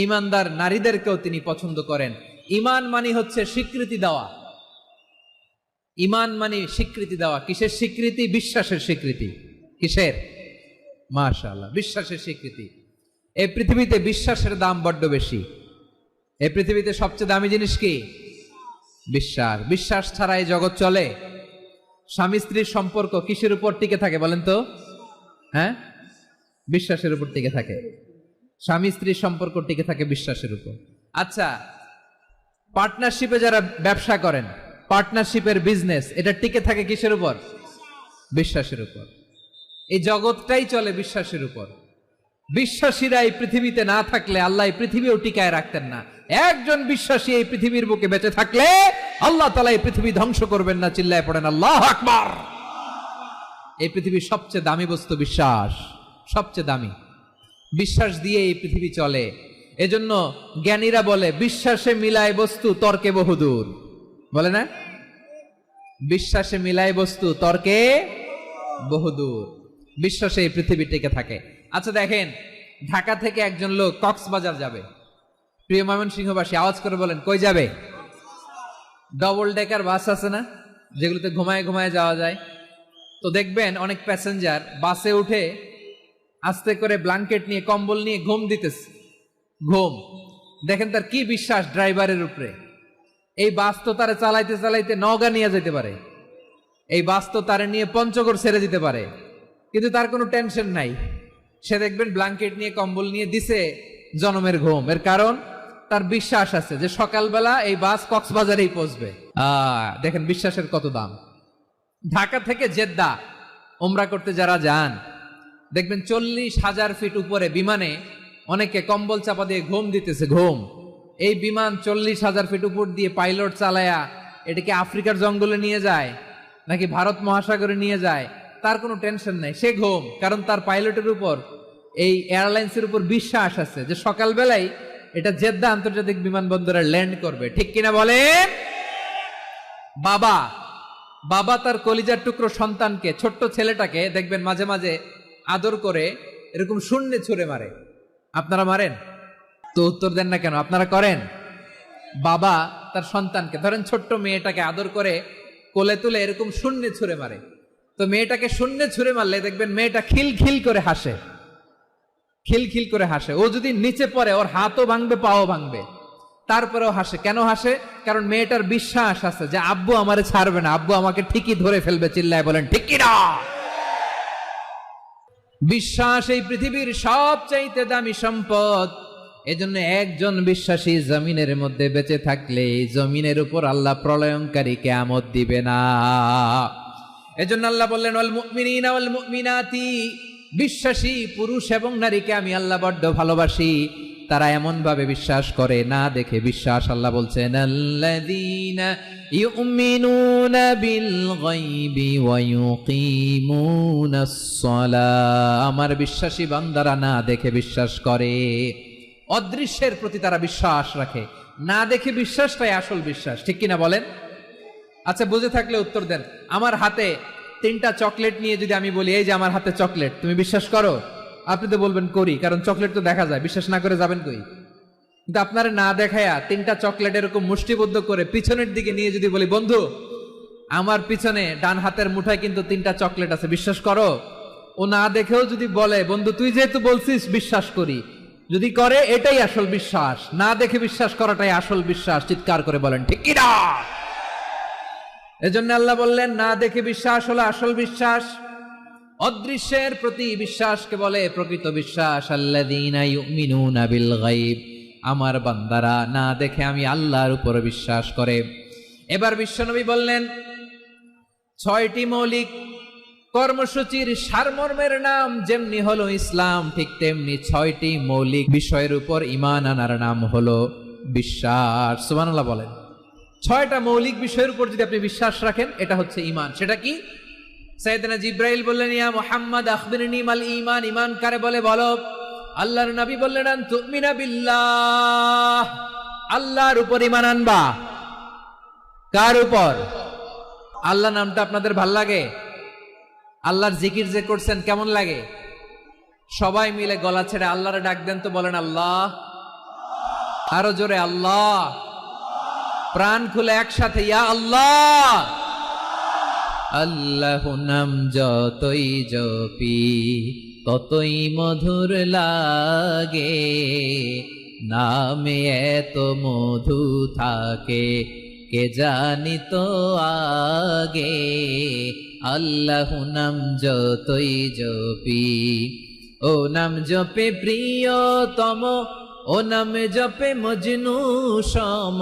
ইমানদার নারীদেরকেও তিনি পছন্দ করেন। ইমান মানে হচ্ছে স্বীকৃতি দেওয়া। ইমান মানে স্বীকৃতি দেওয়া। কিসের স্বীকৃতি? বিশ্বাসের স্বীকৃতি। কিসের? মাশাআল্লাহ, বিশ্বাসের স্বীকৃতি। এই পৃথিবীতে বিশ্বাসের দাম বড্ড বেশি। এই পৃথিবীতে সবচেয়ে দামি জিনিস কি? বিশ্বাস। বিশ্বাস ছাড়া এই জগৎ চলে? স্বামী স্ত্রীর সম্পর্ক কিসের উপর টিকে থাকে বলেন তো? হ্যাঁ, বিশ্বাসের উপর টিকে থাকে। স্বামী স্ত্রীর সম্পর্ক টিকে থাকে বিশ্বাসের উপর। আচ্ছা, পার্টনারশিপে যারা ব্যবসা করেন, পার্টনারশিপের বিজনেস, এটা টিকে থাকে কিসের উপর? বিশ্বাসের উপর। এই জগৎটাই চলে বিশ্বাসের উপর। বিশ্বাসীরা এই পৃথিবীতে না থাকলে আল্লাহ এই পৃথিবীও টিকায় রাখতেন না। একজন বিশ্বাসী এই পৃথিবীর বুকে বেঁচে থাকলে আল্লাহ তাআলা এই পৃথিবী ধ্বংস করবেন না। চিল্লায় পড়েন আল্লাহু আকবার। এই পৃথিবীর সবচেয়ে দামি বস্তু বিশ্বাস, সবচেয়ে দামি। বিশ্বাস দিয়ে এই পৃথিবী চলে। এজন্য জ্ঞানীরা বলে বিশ্বাসে মিলায় বস্তু, তর্কে বহুদূর। বলে না? বিশ্বাসে মিলায় বস্তু, তর্কে বহুদূর। বিশ্বাসে এই পৃথিবী টিকে থাকে। আচ্ছা দেখেন, ঢাকা থেকে একজন লোক কক্সবাজার যাবে। প্রিয় ময়মনসিংহবাসী আওয়াজ করে বলেন, কই যাবে? ডবল ডেকার বাস আছে না, যেগুলোতে ঘুমায় ঘুমায় যাওয়া যায়। তো দেখবেন অনেক প্যাসেঞ্জার বাসে উঠে আস্তে করে ব্ল্যাঙ্কেট নিয়ে, কম্বল নিয়ে ঘুম দিতেছে। ঘুম দেখেন তার কি বিশ্বাস ড্রাইভারের উপরে। এই বাস তো তারে চালাইতে চালাইতে নওগাঁ নিয়ে যেতে পারে, এই বাস তো তারে নিয়ে পঞ্চগড় ছেড়ে দিতে পারে, কিন্তু তার কোনো টেনশন নাই। সে দেখবেন ব্ল্যাঙ্কেট নিয়ে, কম্বল নিয়ে দিছে জনমের ঘুম। এর কারণ তার বিশ্বাস আছে যে সকালবেলা এই বাস কক্সবাজারেই পৌঁছবে। দেখেন বিশ্বাসের কত দাম। ঢাকা থেকে জেদ্দা উমরা করতে যারা যান, দেখবেন 40,000 ফিট উপরে বিমানে অনেকে কম্বল চাপা দিয়ে ঘুম দিতেছে। ঘুম। এই বিমান 40,000 ফিট উপর দিয়ে পাইলট চালায়া এটাকে আফ্রিকার জঙ্গলে নিয়ে যায় নাকি ভারত মহাসাগরে নিয়ে যায়, তার কোনো টেনশন নাই। সে ঘুম, কারণ তার পাইলটের উপর, এই এয়ারলাইন্সের উপর বিশ্বাস আছে যে সকালবেলায় এটা জেদ্দা আন্তর্জাতিক বিমানবন্দরে ল্যান্ড করবে। ঠিক কিনা বলেন? বাবা বাবা তার কলিজার টুকরো সন্তানকে, ছোট্ট ছেলেটাকে দেখবেন মাঝে মাঝে আদর করে এরকম শূন্যে ছুঁড়ে মারে। আপনারা মারেন তো? উত্তর দেন না কেন? আপনারা করেন? বাবা তার সন্তানকে, ধরেন ছোট্ট মেয়েটাকে আদর করে কোলে তুলে এরকম শূন্যে ছুঁড়ে মারে। তো মেয়েটাকে শূন্যে ছুঁড়ে মারলে দেখবেন মেয়েটা খিলখিল করে হাসে, খিলখিল করে হাসে। ও যদি নিচে পড়ে ওর হাতও ভাঙবে, পাও ভাঙবে, তারপরেও হাসে। কেন হাসে? কারণ মেয়েটার বিশ্বাস আছে যে আব্বু আমারে ছাড়বে না, আব্বু আমাকে ঠিকই ধরে ফেলবে। চিল্লায় বলেন ঠিক কিনা? বিশ্বাস এই পৃথিবীর সবচাইতে দামি সম্পদ। এজন্য একজন বিশ্বাসী জমিনের মধ্যে বেঁচে থাকলে জমিনের উপর আল্লাহ প্রলয়ঙ্কারী কিয়ামত দিবে না। এজন্য আল্লাহ বললেন ওয়াল মুমিনিনা ওয়াল মুমিনাতি, বিশ্বাসী পুরুষ এবং নারীকে আমি আল্লাহ বড্ড ভালোবাসি। তারা এমন ভাবে বিশ্বাস করে না দেখে বিশ্বাস। আল্লাহ বলছেন আল্লাযীনা ইউমিনুনা বিল গায়বি ওয়া ইউকিমুনাস সালাহ, আমার বিশ্বাসী বান্দারা না দেখে বিশ্বাস করে। অদৃশ্যের প্রতি তারা বিশ্বাস রাখে, না দেখে বিশ্বাসটাই আসল বিশ্বাস। ঠিক কিনা বলেন? আচ্ছা, বুঝে থাকলে উত্তর দেন। আমার হাতে 3টা চকলেট নিয়ে যদি আমি বলি এই যে আমার হাতে চকলেট, তুমি বিশ্বাস করো? আপনি তো বলবেন করি, কারণ চকলেট তো দেখা যায়। বিশ্বাস না করে যাবেন কই? কিন্তু আপনারা না দেখায়া 3টা চকলেট এরকম মুষ্টিবদ্ধ করে পিছনের দিকে নিয়ে যদি বলি বন্ধু আমার পিছনে ডান হাতের মুঠায় কিন্তু 3টা চকলেট আছে, বিশ্বাস করো? ও না দেখেও যদি বলে বন্ধু তুই যেহেতু বলছিস বিশ্বাস করি, যদি করে এটাই আসল বিশ্বাস। না দেখে বিশ্বাস করাটাই আসল বিশ্বাস। চিৎকার করে বলেন ঠিক কিনা? এজন্য আল্লাহ বললেন না দেখে বিশ্বাস হলো আসল বিশ্বাস। অদৃশ্যের প্রতি বিশ্বাসকে বলে প্রকৃত বিশ্বাস। আল্লাযীনা ইউমিনুনা বিল গায়ব, আমার বান্দারা না দেখে আমি আল্লাহর উপর বিশ্বাস করে। এবার বিশ্বনবী বললেন 6টি মৌলিক কর্মসূচির সারমর্মের নাম যেমনি হলো ইসলাম, ঠিক তেমনি 6টি মৌলিক বিষয়ের উপর ঈমান আনার নাম হলো বিশ্বাস। সুবহানাল্লাহ বলেন। 6টা মৌলিক বিষয়ের উপর যদি আপনি বিশ্বাস রাখেন এটা হচ্ছে ঈমান। সেটা কি? সাইয়েদনা জিবরাইল বললেন ইয়া মুহাম্মদ আখবিরনি মাল ঈমান, ঈমান কারে বলে বলো। আল্লাহর নবী বললেন আন তুমিনা বিল্লাহ, আল্লাহর উপর ঈমান আনবা। কার উপর? আল্লাহ নামটা আপনাদের ভাল লাগে? আল্লাহর জিকির যে করছেন কেমন লাগে? সবাই মিলে গলা ছেড়ে আল্লাহরে ডাক দেন তো, বলেন আল্লাহ। আরো জোরে আল্লাহ, প্রাণ খুলে একসাথে ইয়া আল্লাহ। আল্লাহ নাম যতই জপি ততই মধুর লাগে, নামে এত মধু থাকে কে জানি তো আগে। আল্লাহ নাম যতই জপি, ও নাম জপে প্রিয়তম, ও নামে জপে মজনু সম,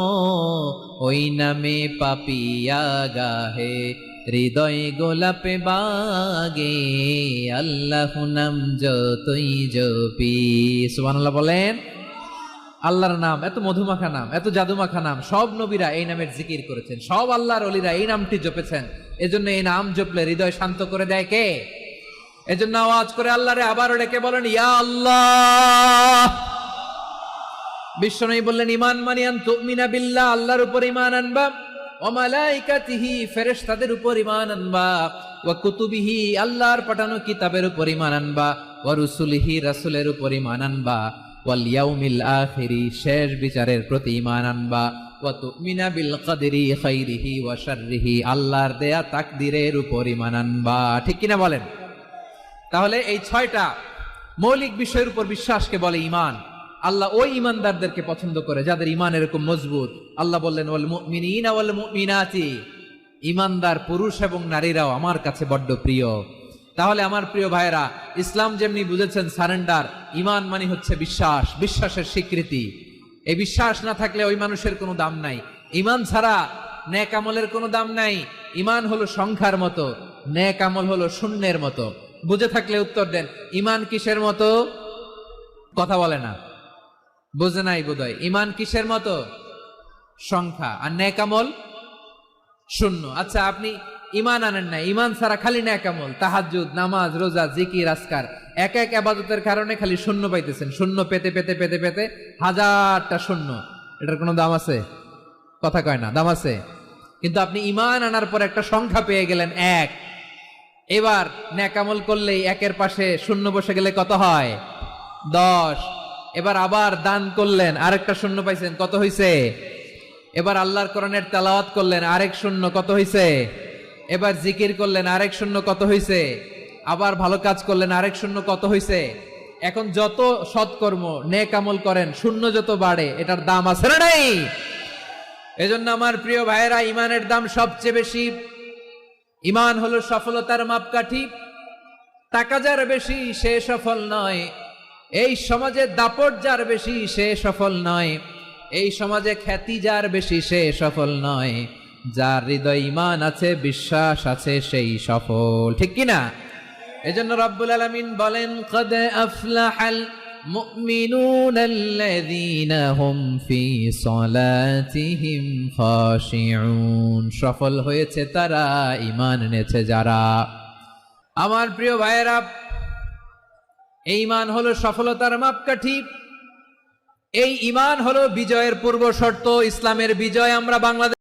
ওই নামে পাপিয়া গাহে হৃদয় গোলাপে বাগে। আল্লাহ নাম যতই জপি, সুবহানাল্লাহ বলেন। আল্লাহর নাম এত মধুমাখা নাম, এত জাদুমাখা নাম, সব নবীরা এই নামের জিকির করেছেন, সব আল্লাহর ওলিরা এই নামটি জপেছেন। এজন্য এই নাম জপলে হৃদয় শান্ত করে দেয় কে? এজন্য আওয়াজ করে আল্লাহরে আবারও ডেকে বলেন ইয়া আল্লাহ। বিশ্বনবী বললেন ঈমান মানিয়ান তুমিনা বিল্লাহ, আল্লাহর উপর ঈমান আনবা, ওয়া মালাইকাতিহি ফেরেশতাদের উপর ঈমান আনবা, ওয়া কুতুবিহি আল্লাহর পাঠানো কিতাবের উপর ঈমান আনবা, ওয়া রুসুলিহি রাসূলের উপর ঈমান আনবা, ওয়াল ইয়াউমিল আখিরি শেষ বিচারের প্রতি ঈমান আনবা, ওয়া তুমিনা বিল কদরি খাইরিহি ওয়া শাররিহি আল্লাহর দেয়া তাকদীরের উপর ঈমান আনবা। ঠিক কিনা বলেন? তাহলে এই 6টা মৌলিক বিষয়ের উপর বিশ্বাসকে বলে ঈমান। আল্লাহ ওই ঈমানদারদেরকে পছন্দ করে যাদের ঈমান এরকম মজবুত। আল্লাহ বললেন ওয়াল মুমিনিনা ওয়াল মুমিনাতি, ঈমানদার পুরুষ এবং নারীরাও আমার কাছে বড্ড প্রিয়। তাহলে আমার প্রিয় ভাইরা, ইসলাম যেমনি বুঝেছেন সারেন্ডার, ঈমান মানে হচ্ছে বিশ্বাস, বিশ্বাসের স্বীকৃতি। এই বিশ্বাস না থাকলে ওই মানুষের কোনো দাম নাই। ঈমান ছাড়া নেক আমলের কোনো দাম নাই। ঈমান হলো সংখ্যার মতো, নেক আমল হলো শূন্যের মতো। বুঝে থাকলে উত্তর দেন, ঈমান কিসের মতো? কথা বলে না, বুঝে নাই বোধহয়। ঈমান কিসের মতো? সংখ্যা। আর নেক আমল শূন্য। আচ্ছা, আপনি ঈমান আনেন না, ঈমান ছাড়া খালি নেক আমল, তাহাজ্জুদ, নামাজ, রোজা, জিকির, আজকার, এক এক ইবাদতের কারণে খালি শূন্য পাইতেছেন। শূন্য পেতে পেতে পেতে পেতে হাজারটা শূন্য। এটার কোনো দাম আছে? কথা কয় না, দাম আছে। কিন্তু আপনি ঈমান আনার পর একটা সংখ্যা পেয়ে গেলেন, এক। এবার নেক আমল করলেই একের পাশে শূন্য বসে গেলে কত হয়? 10। এবার আবার দান করলেন, আরেকটা শূন্য পাইছেন, কত হইছে? এবার আল্লাহর কোরআনের তেলাওয়াত করলেন, আরেক শূন্য, কত হইছে? এবার জিকির করলেন, আরেক শূন্য, কত হইছে? আবার ভালো কাজ করলেন, আরেক শূন্য, কত হইছে? এখন যত সৎকর্ম নেক আমল করেন, শূন্য যত বাড়ে, এটার দাম আছে না নাই? এজন্য আমার প্রিয় ভাইয়েরা, ঈমানের দাম সবচেয়ে বেশি। ঈমান হলো সফলতার মাপকাঠি। টাকা যার বেশি সে সফল নয়, এই সমাজে দাপট যার বেশি সে সফল নয়, এই সমাজে খ্যাতি যার বেশি সে সফল নয়, যার হৃদয় ঈমান আছে, বিশ্বাস আছে, সেই সফল। ঠিক কিনা? এজন্য রব্বুল আলামিন বলেন কদ আফলাহাল মুমিনুনাল্লাযীনা হুম ফি সলাতিহিম খাশিউন, সফল হয়েছে তারা, ঈমান এনেছে যারা। আমার প্রিয় ভাইয়েরা, এই ঈমান হলো সফলতার মাপকাঠি। এই ঈমান হলো বিজয়ের পূর্ব শর্ত। ইসলামের বিজয় আমরা বাংলাদেশ